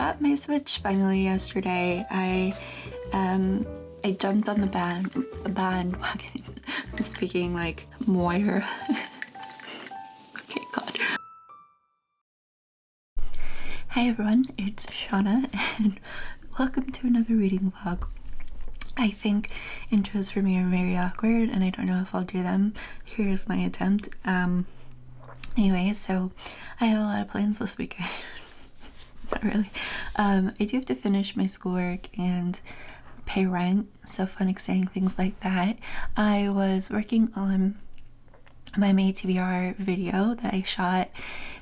got my Switch finally yesterday. I jumped on the bandwagon. I'm speaking like Moyer. Okay, God. Hi everyone, it's Shauna and welcome to another reading vlog. I think intros for me are very awkward and I don't know if I'll do them. Here's my attempt. Anyway, so I have a lot of plans this weekend. Not really. I do have to finish my schoolwork and pay rent, so fun exciting things like that. I was working on my May TBR video that I shot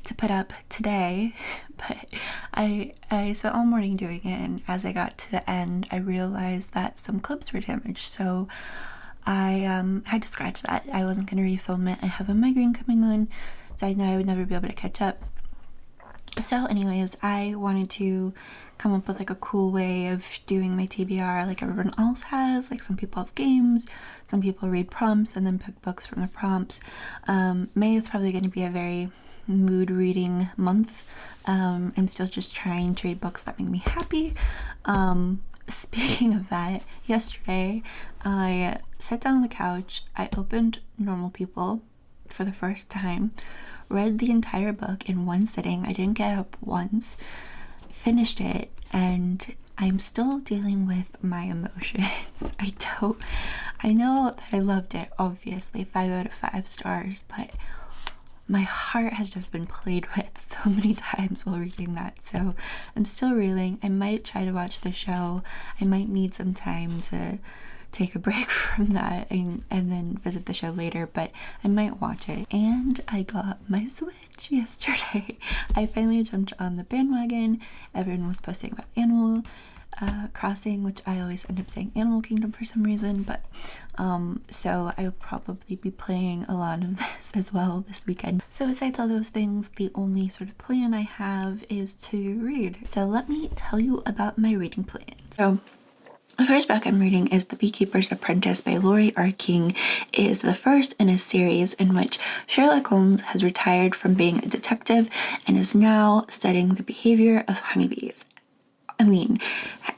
to put up today, but I spent all morning doing it, and as I got to the end I realized that some clips were damaged, so I had to scratch that. I wasn't going to refilm it. I have a migraine coming on, so I know I would never be able to catch up. So anyways, I wanted to come up with like a cool way of doing my TBR like everyone else has. Like some people have games, some people read prompts and then pick books from the prompts. May is probably going to be a very mood reading month. I'm still just trying to read books that make me happy. Speaking of that, yesterday I sat down on the couch, I opened Normal People for the first time, read the entire book in one sitting. I didn't get up once, finished it, and I'm still dealing with my emotions. I know that I loved it, obviously 5 out of 5 stars, but my heart has just been played with so many times while reading that, so I'm still reeling. I might try to watch the show. I might need some time to take a break from that and then visit the show later, but I might watch it. And I got my Switch yesterday. I finally jumped on the bandwagon. Everyone was posting about Animal Crossing, which I always end up saying Animal Kingdom for some reason, but so I will probably be playing a lot of this as well this weekend. So besides all those things, the only sort of plan I have is to read. So let me tell you about my reading plan. So the first book I'm reading is The Beekeeper's Apprentice by Laurie King. It is the first in a series in which Sherlock Holmes has retired from being a detective and is now studying the behavior of honeybees. I mean,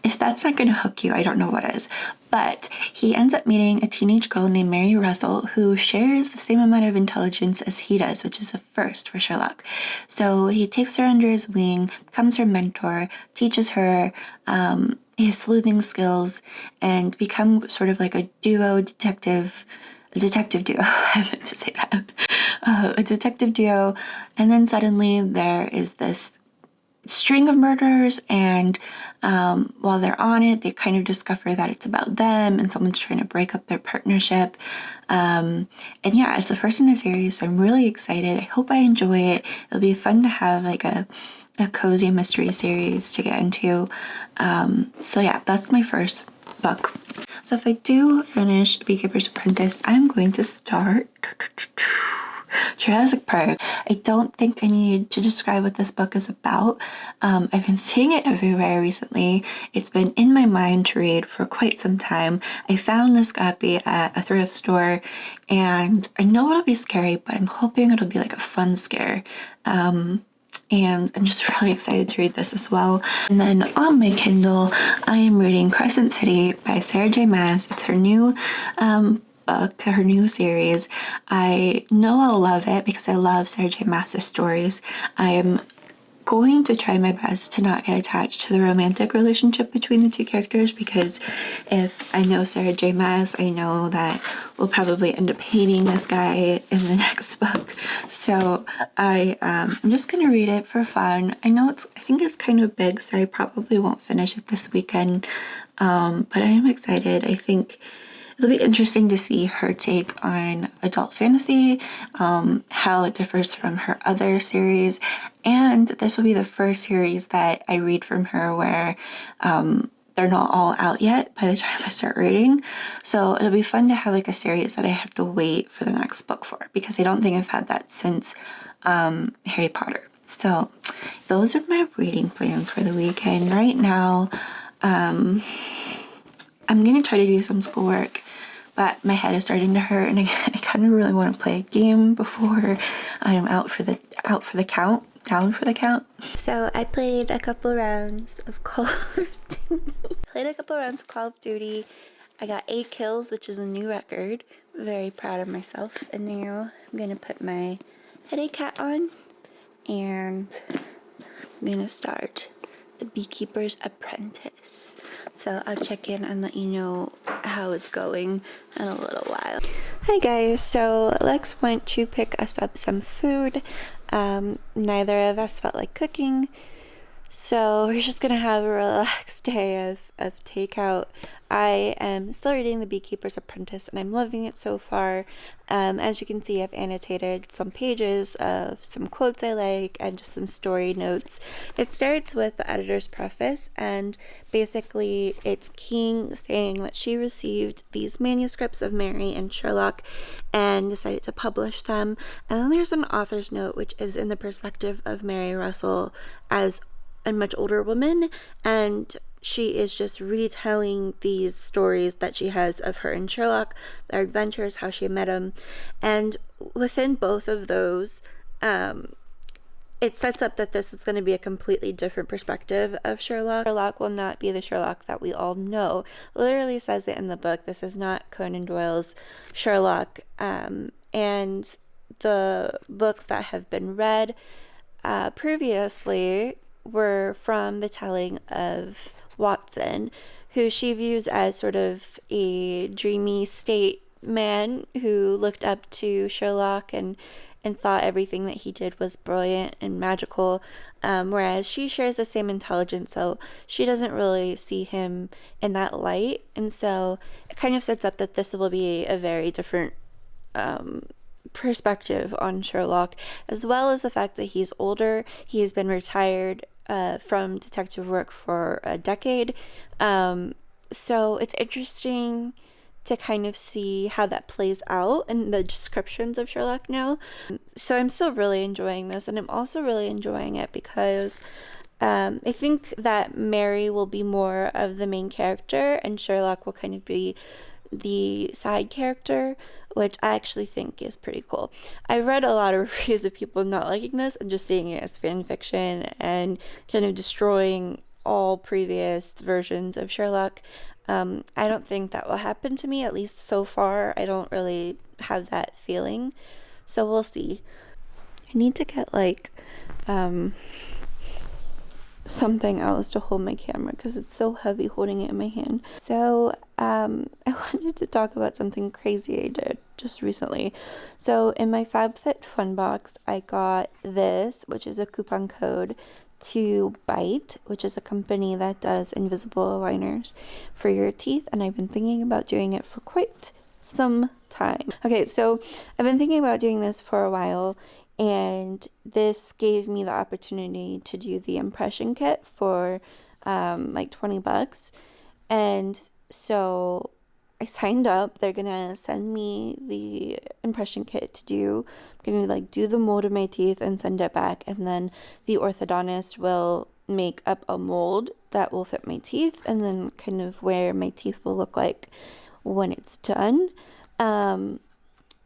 if that's not going to hook you, I don't know what is. But he ends up meeting a teenage girl named Mary Russell who shares the same amount of intelligence as he does, which is a first for Sherlock. So he takes her under his wing, becomes her mentor, teaches her his sleuthing skills, and become sort of like a detective duo. I meant to say that. A detective duo, and then suddenly there is this string of murders, and while they're on it, they kind of discover that it's about them and someone's trying to break up their partnership. And yeah, it's the first in a series, so I'm really excited. I hope I enjoy it. It'll be fun to have like a cozy mystery series to get into. So yeah, that's my first book. So if I do finish Beekeeper's Apprentice, I'm going to start Jurassic Park. I don't think I need to describe what this book is about. I've been seeing it everywhere recently. It's been in my mind to read for quite some time. I found this copy at a thrift store, and I know it'll be scary, but I'm hoping it'll be like a fun scare. And I'm just really excited to read this as well. And then on my Kindle, I am reading Crescent City by Sarah J. Maas. It's her new book, her new series. I know I'll love it because I love Sarah J. Maas's stories. I am going to try my best to not get attached to the romantic relationship between the two characters, because if I know Sarah J. Maas, I know that we'll probably end up hating this guy in the next book. So I'm just gonna read it for fun. I think it's kind of big, so I probably won't finish it this weekend, but I am excited. I think it'll be interesting to see her take on adult fantasy, how it differs from her other series, and this will be the first series that I read from her where they're not all out yet by the time I start reading. So it'll be fun to have like a series that I have to wait for the next book for, because I don't think I've had that since Harry Potter. So those are my reading plans for the weekend. Right now, I'm gonna try to do some schoolwork but my head is starting to hurt, and I kind of really want to play a game before I'm out for the count, down for the count. So I played a couple rounds of Call of Duty. I got 8 kills, which is a new record. Very proud of myself. And now I'm gonna put my headache hat on, and I'm gonna start the Beekeeper's Apprentice. So I'll check in and let you know how it's going in a little while. Hi guys, so Lex went to pick us up some food. Neither of us felt like cooking, so we're just gonna have a relaxed day of takeout. I am still reading The Beekeeper's Apprentice, and I'm loving it so far. As you can see, I've annotated some pages of some quotes I like and just some story notes. It starts with the editor's preface, and basically it's King saying that she received these manuscripts of Mary and Sherlock and decided to publish them. And then there's an author's note, which is in the perspective of Mary Russell as a much older woman, and she is just retelling these stories that she has of her and Sherlock, their adventures, how she met him. And within both of those, it sets up that this is going to be a completely different perspective of Sherlock. Sherlock will not be the Sherlock that we all know. Literally says it in the book. This is not Conan Doyle's Sherlock. And the books that have been read previously were from the telling of Watson, who she views as sort of a dreamy state man who looked up to Sherlock and thought everything that he did was brilliant and magical, whereas she shares the same intelligence, so she doesn't really see him in that light. And so it kind of sets up that this will be a very different perspective on Sherlock, as well as the fact that he's older. He has been retired from detective work for a decade. So it's interesting to kind of see how that plays out in the descriptions of Sherlock now. So I'm still really enjoying this, and I'm also really enjoying it because I think that Mary will be more of the main character and Sherlock will kind of be the side character, which I actually think is pretty cool. I read a lot of reviews of people not liking this and just seeing it as fan fiction and kind of destroying all previous versions of Sherlock. I don't think that will happen to me, at least so far. I don't really have that feeling, so we'll see. I need to get like something else to hold my camera because it's so heavy holding it in my hand. So I wanted to talk about something crazy I did just recently. So in my FabFitFun box, I got this, which is a coupon code to Bite, which is a company that does invisible aligners for your teeth, and I've been thinking about doing it for quite some time. Okay, so I've been thinking about doing this for a while, and this gave me the opportunity to do the impression kit for like $20, and so I signed up. They're gonna send me the impression kit to do. I'm gonna like do the mold of my teeth and send it back, and then the orthodontist will make up a mold that will fit my teeth, and then kind of where my teeth will look like when it's done.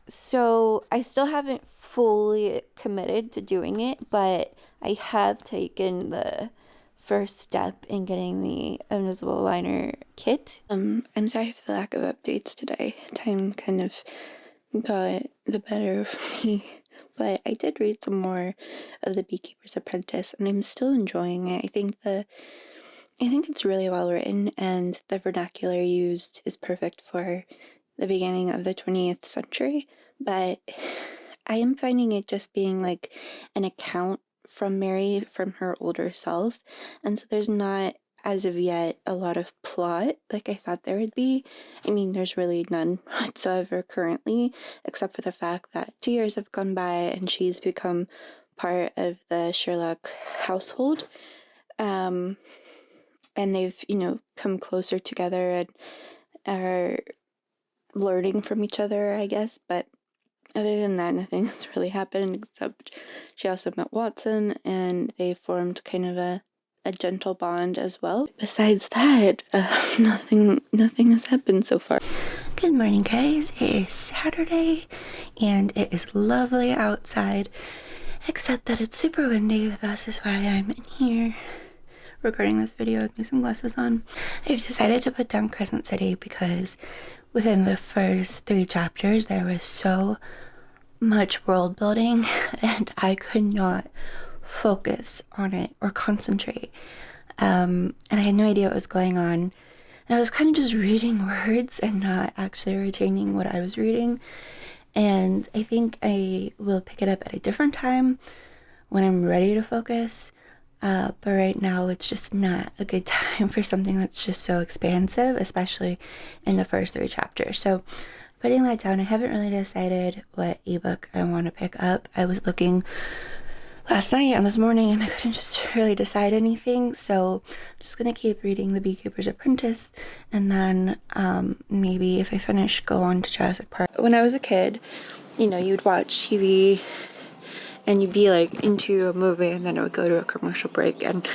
So I still haven't fully committed to doing it, but I have taken the first step in getting the invisible liner kit. I'm sorry for the lack of updates today. Time kind of got the better of me, but I did read some more of The Beekeeper's Apprentice, and I'm still enjoying it. I think it's really well written, and the vernacular used is perfect for the beginning of the 20th century, but I am finding it just being like an account from Mary from her older self, and so there's not, as of yet, a lot of plot like I thought there would be. I mean, there's really none whatsoever currently, except for the fact that 2 years have gone by and she's become part of the Sherlock household, and they've, come closer together and are learning from each other, I guess, but other than that, nothing has really happened, except she also met Watson, and they formed kind of a gentle bond as well. Besides that, nothing has happened so far. Good morning, guys. It is Saturday and it is lovely outside, except that it's super windy with us. Is why I'm in here recording this video with my sunglasses on. I've decided to put down Crescent City because within the first 3 chapters there was so much world building and I could not focus on it or concentrate. And I had no idea what was going on. And I was kind of just reading words and not actually retaining what I was reading. And I think I will pick it up at a different time when I'm ready to focus. But right now it's just not a good time for something that's just so expansive, especially in the first 3 chapters. So putting that down, I haven't really decided what ebook I want to pick up. I was looking last night and this morning and I couldn't just really decide anything, so I'm just gonna keep reading the Beekeeper's Apprentice and then maybe if I finish go on to Jurassic Park. When I was a kid, you know, you'd watch TV and you'd be like into a movie and then it would go to a commercial break, and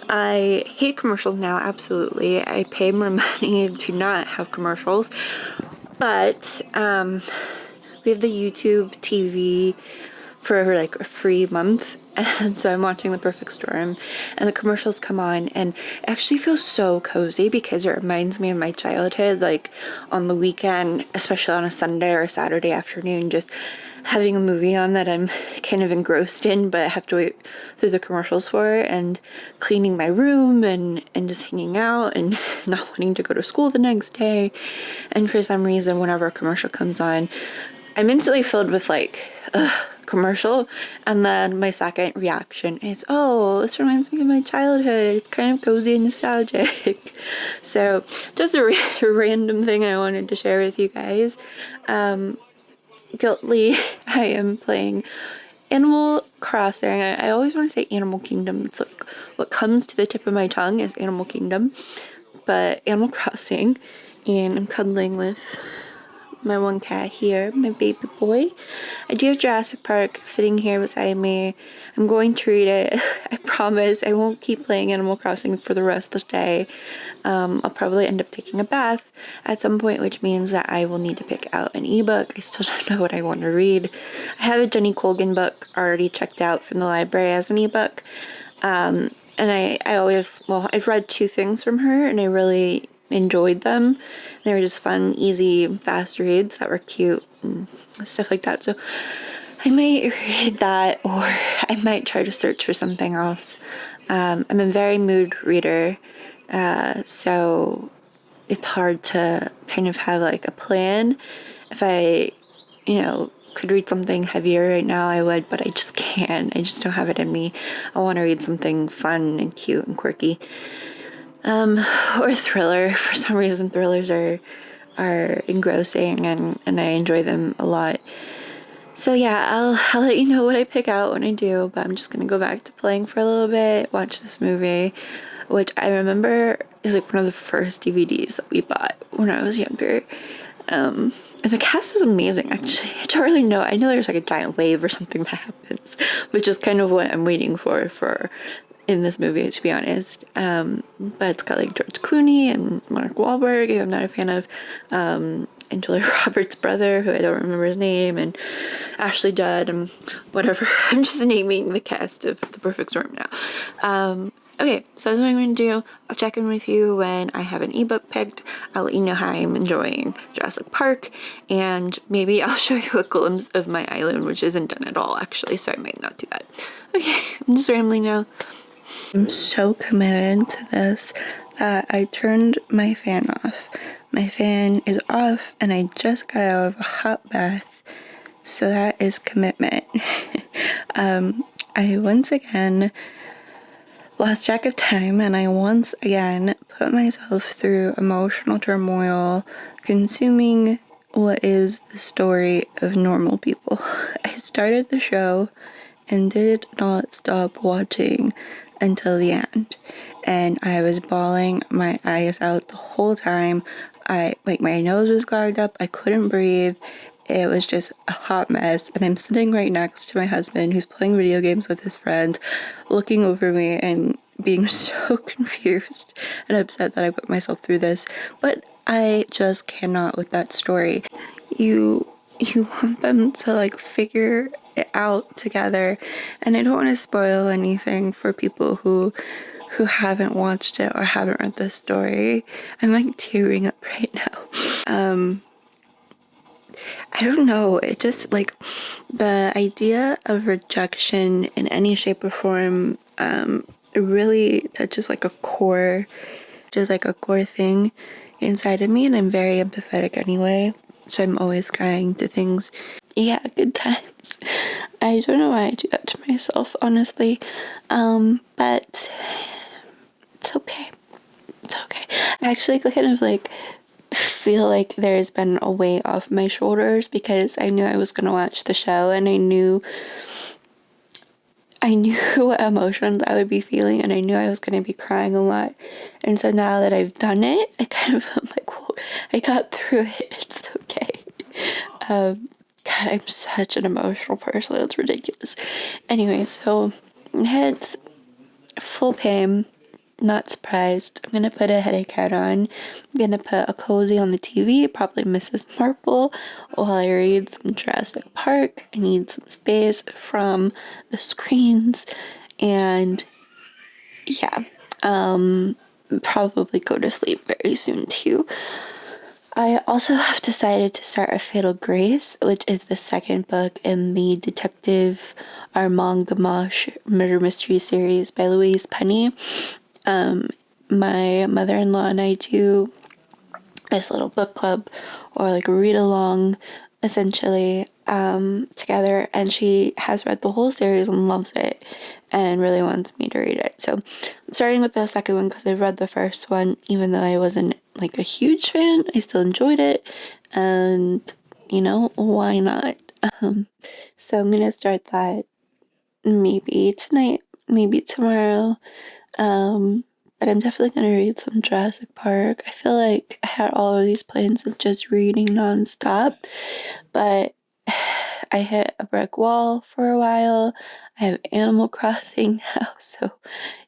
I hate commercials now, absolutely. I pay more money to not have commercials, but we have the YouTube TV for like a free month, and so I'm watching The Perfect Storm and the commercials come on and it actually feels so cozy because it reminds me of my childhood, like on the weekend, especially on a Sunday or a Saturday afternoon, just having a movie on that I'm kind of engrossed in but I have to wait through the commercials for, and cleaning my room and just hanging out and not wanting to go to school the next day. And for some reason whenever a commercial comes on, I'm instantly filled with like, commercial, and then my second reaction is, oh, this reminds me of my childhood. It's kind of cozy and nostalgic. So just a random thing I wanted to share with you guys. Guiltily, I am playing Animal Crossing. I always want to say Animal Kingdom. It's like what comes to the tip of my tongue is Animal Kingdom, but Animal Crossing, and I'm cuddling with my one cat here, my baby boy. I do have Jurassic Park sitting here beside me. I'm going to read it. I promise I won't keep playing Animal Crossing for the rest of the day. I'll probably end up taking a bath at some point, which means that I will need to pick out an ebook. I still don't know what I want to read. I have a Jenny Colgan book already checked out from the library as an ebook. And I always, well, I've read 2 things from her and I really enjoyed them. They were just fun, easy, fast reads that were cute and stuff like that. So I might read that, or I might try to search for something else. I'm a very mood reader, so it's hard to kind of have like a plan. If I, could read something heavier right now, I would, but I just can't. I just don't have it in me. I want to read something fun and cute and quirky. Or thriller. For some reason thrillers are engrossing and I enjoy them a lot. So yeah, I'll let you know what I pick out when I do, but I'm just gonna go back to playing for a little bit, watch this movie, which I remember is like one of the first DVDs that we bought when I was younger. And the cast is amazing, actually. I don't really know. I know there's like a giant wave or something that happens, which is kind of what I'm waiting for in this movie, to be honest. But it's got like George Clooney and Mark Wahlberg, who I'm not a fan of, and Julia Roberts' brother, who I don't remember his name, and Ashley Judd, and whatever. I'm just naming the cast of The Perfect Storm now. Okay, so that's what I'm going to do. I'll check in with you when I have an ebook picked. I'll let you know how I'm enjoying Jurassic Park, and maybe I'll show you a glimpse of my island, which isn't done at all, actually, so I might not do that. Okay, I'm just rambling now. I'm so committed to this that I turned my fan off. My fan is off and I just got out of a hot bath, so that is commitment. I once again lost track of time and I once again put myself through emotional turmoil consuming what is the story of normal people. I started the show and did not stop watching until the end, and I was bawling my eyes out the whole time. My nose was clogged up, I couldn't breathe. It was just a hot mess, and I'm sitting right next to my husband who's playing video games with his friends, looking over me and being so confused and upset that I put myself through this. But I just cannot with that story. You want them to like figure it out together, and I don't want to spoil anything for people who haven't watched it or haven't read the story. I'm like tearing up right now. I don't know, it just like the idea of rejection in any shape or form, it really touches like a core, just like a core thing inside of me, and I'm very empathetic anyway, so I'm always crying to things. Yeah, good times. I don't know why I do that to myself, honestly, but it's okay. It's okay. I actually kind of like feel like there's been a weight off my shoulders because I knew I was gonna watch the show, and I knew what emotions I would be feeling, and I knew I was gonna be crying a lot. And so now that I've done it, I kind of am like, whoa, I got through it. It's okay. God, I'm such an emotional person. It's ridiculous. Anyway, so head's full pain. Not surprised. I'm gonna put a headache hat on. I'm gonna put a cozy on the TV, probably Mrs. Marple, while I read some Jurassic Park. I need some space from the screens, and yeah, probably go to sleep very soon too. I also have decided to start A Fatal Grace, which is the second book in the Detective Armand Gamache murder mystery series by Louise Penny. My mother-in-law and I do this little book club, or like read along essentially, together, and she has read the whole series and loves it and really wants me to read it. So I'm starting with the second one because I've read the first one. Even though I wasn't like a huge fan, I still enjoyed it, and you know, why not? So I'm gonna start that maybe tonight, maybe tomorrow. But I'm definitely gonna read some Jurassic Park. I feel like I had all of these plans of just reading nonstop, but I hit a brick wall for a while. I have Animal Crossing now, so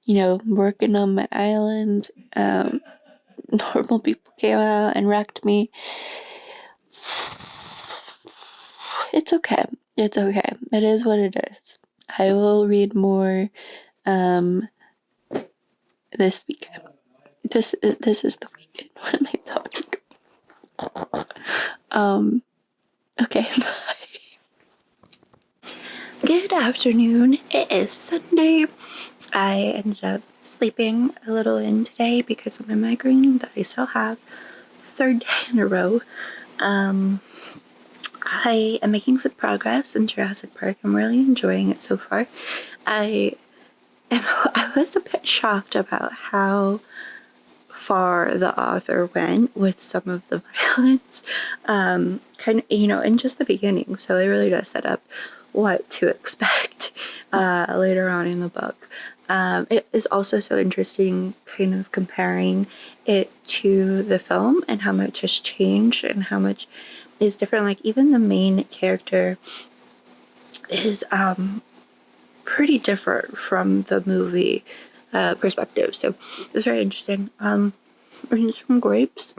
you know, working on my island. Normal people came out and wrecked me. It's okay. It's okay. It is what it is. I will read more this weekend. This is the weekend. What am I talking? Okay, bye. Good afternoon. It is Sunday. I ended up sleeping a little in today because of my migraine that I still have. Third day in a row. I am making some progress in Jurassic Park. I'm really enjoying it so far. I was a bit shocked about how far the author went with some of the violence, kind of, you know, in just the beginning. So it really does set up what to expect later on in the book. It is also so interesting kind of comparing it to the film and how much has changed and how much is different. Like even the main character is pretty different from the movie perspective. So it's very interesting. I need some grapes.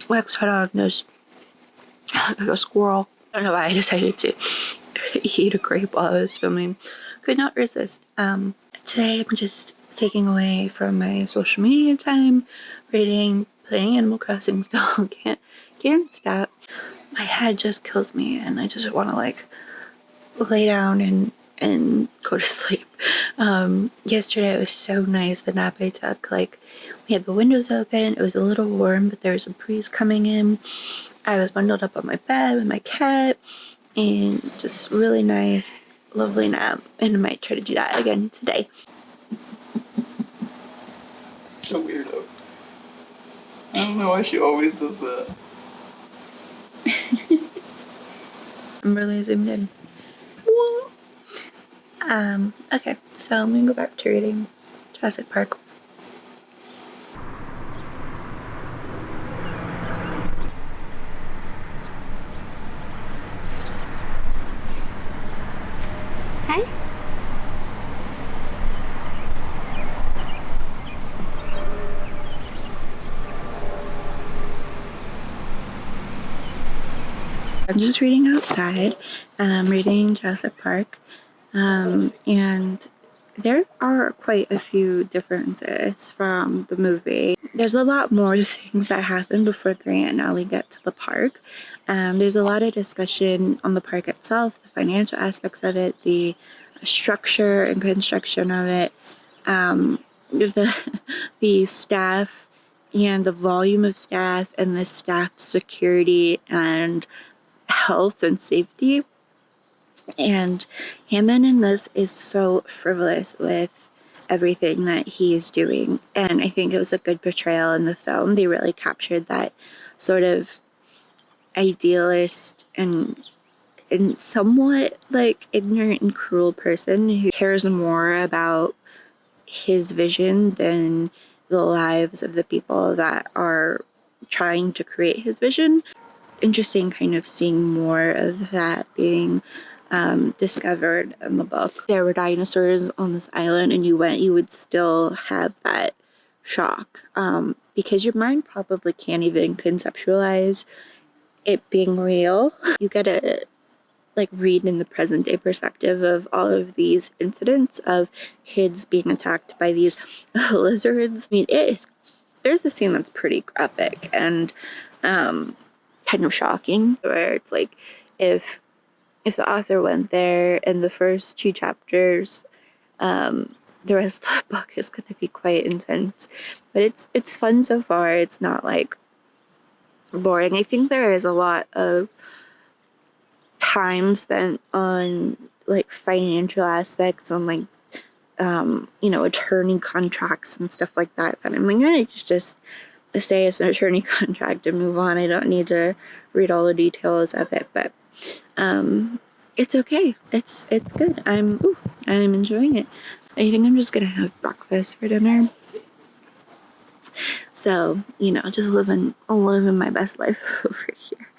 Wax head on this like a squirrel. I don't know why I decided to eat a grape while I was filming. Could not resist. Today I'm just taking away from my social media time, reading, playing Animal Crossing still. Can't stop. My head just kills me and I just want to like lay down and go to sleep. Yesterday it was so nice, the nap I took. Like we had the windows open, it was a little warm, but there was a breeze coming in. I was bundled up on my bed with my cat, and just really nice, lovely nap. And I might try to do that again today. A weirdo. I don't know why she always does that. I'm really zoomed in. Okay, so I'm gonna go back to reading Jurassic Park. Hi. I'm just reading outside. I'm reading Jurassic Park. And there are quite a few differences from the movie. There's a lot more things that happen before Grant and Ellie get to the park. There's a lot of discussion on the park itself, the financial aspects of it, the structure and construction of it, the the staff and the volume of staff and the staff's security and health and safety. And Hammond in this is so frivolous with everything that he is doing. And I think it was a good portrayal in the film. They really captured that sort of idealist and somewhat like ignorant and cruel person who cares more about his vision than the lives of the people that are trying to create his vision. Interesting kind of seeing more of that being discovered in the book. There were dinosaurs on this island and you would still have that shock because your mind probably can't even conceptualize it being real. You gotta like read in the present day perspective of all of these incidents of kids being attacked by these lizards. I mean, there's a scene that's pretty graphic and kind of shocking where it's like if the author went there in the first 2 chapters, the rest of the book is going to be quite intense. But it's fun so far. It's not like boring. I think there is a lot of time spent on like financial aspects, on like attorney contracts and stuff like that. But I'm like, I just say it's an attorney contract and move on. I don't need to read all the details of it, but it's okay. It's good. I'm enjoying it. I think I'm just gonna have breakfast for dinner. So, just living my best life over here.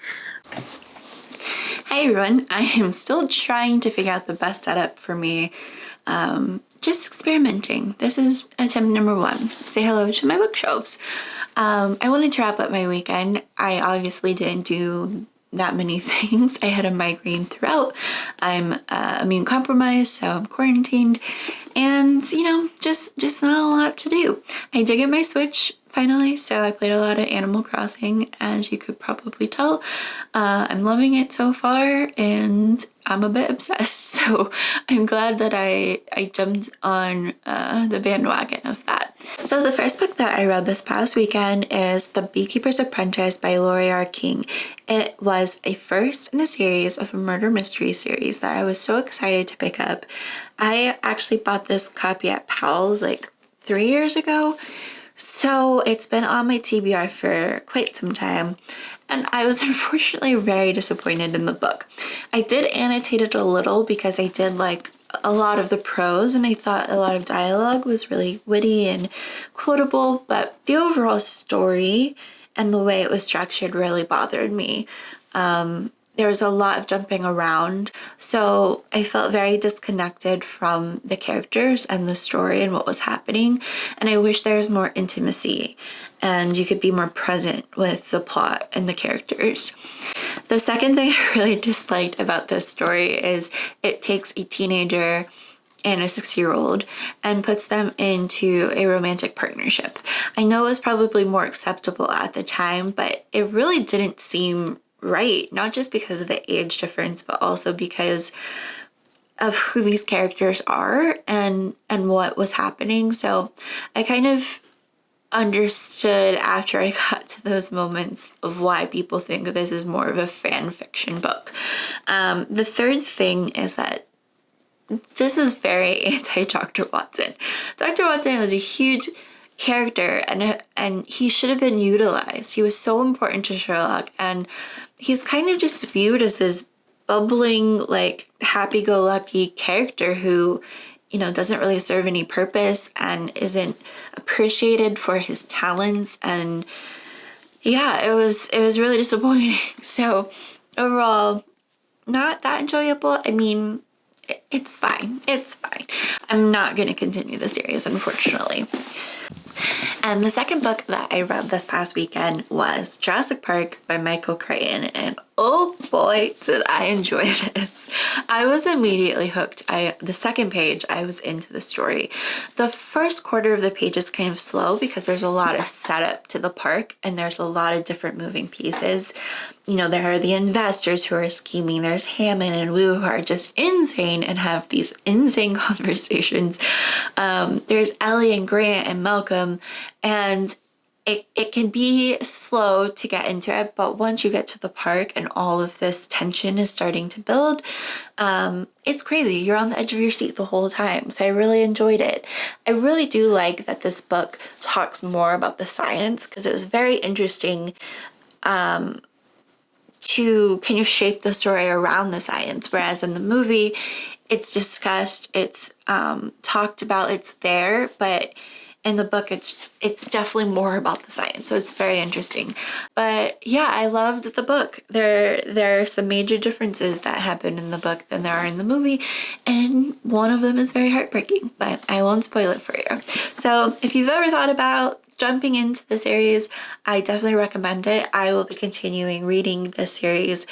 Hi everyone. I am still trying to figure out the best setup for me. Just experimenting. This is attempt number 1. Say hello to my bookshelves. I wanted to wrap up my weekend. I obviously didn't do that many things. I had a migraine throughout. I'm immune compromised, so I'm quarantined, and just not a lot to do. I did get my Switch finally, so I played a lot of Animal Crossing, as you could probably tell. I'm loving it so far, and I'm a bit obsessed, so I'm glad that I jumped on the bandwagon of that. So the first book that I read this past weekend is The Beekeeper's Apprentice by Laurie King. It was a first in a series of a murder mystery series that I was so excited to pick up. I actually bought this copy at Powell's like 3 years ago. So it's been on my TBR for quite some time, and I was unfortunately very disappointed in the book. I did annotate it a little because I did like a lot of the prose, and I thought a lot of dialogue was really witty and quotable, but the overall story and the way it was structured really bothered me. There was a lot of jumping around, so I felt very disconnected from the characters and the story and what was happening, and I wish there was more intimacy and you could be more present with the plot and the characters. The second thing I really disliked about this story is it takes a teenager and a 6-year-old and puts them into a romantic partnership. I know it was probably more acceptable at the time, but it really didn't seem right, not just because of the age difference, but also because of who these characters are and what was happening. So I kind of understood after I got to those moments of why people think this is more of a fan fiction book. The third thing is that this is very anti-Dr. Watson. Dr. Watson was a huge character and he should have been utilized. He was so important to Sherlock, and he's kind of just viewed as this bubbling, like happy-go-lucky character who, doesn't really serve any purpose and isn't appreciated for his talents. And yeah, it was really disappointing. So overall, not that enjoyable. I mean, it's fine. I'm not going to continue the series, unfortunately. And the second book that I read this past weekend was Jurassic Park by Michael Crichton, and oh boy, did I enjoy this. I was immediately hooked. The second page, I was into the story. The first quarter of the page is kind of slow because there's a lot of setup to the park and there's a lot of different moving pieces. You know, there are the investors who are scheming. There's Hammond and Wu who are just insane and have these insane conversations. There's Ellie and Grant and Malcolm, and it can be slow to get into it, but once you get to the park and all of this tension is starting to build, it's crazy. You're on the edge of your seat the whole time. So I really enjoyed it. I really do like that this book talks more about the science, because it was very interesting to kind of shape the story around the science, whereas in the movie it's discussed, it's talked about, it's there, but in the book it's definitely more about the science, so it's very interesting. But yeah, I loved the book. There are some major differences that happen in the book than there are in the movie, and one of them is very heartbreaking, but I won't spoil it for you. So if you've ever thought about jumping into the series, I definitely recommend it. I will be continuing reading this series,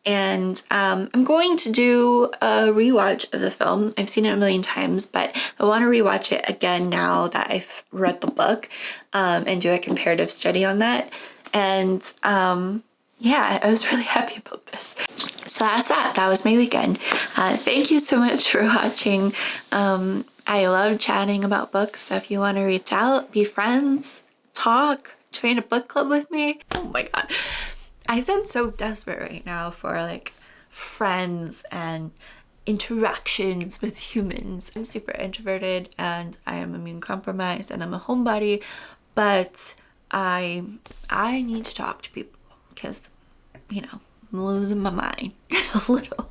and I'm going to do a rewatch of the film. I've seen it a million times, but I want to rewatch it again now that I've read the book, and do a comparative study on that. And yeah, I was really happy about this. So that's that. That was my weekend. Thank you so much for watching. I love chatting about books, so if you want to reach out, be friends, talk, join a book club with me. Oh my god. I sound so desperate right now for like friends and interactions with humans. I'm super introverted and I am immune compromised and I'm a homebody, but I need to talk to people because, you know, I'm losing my mind a little.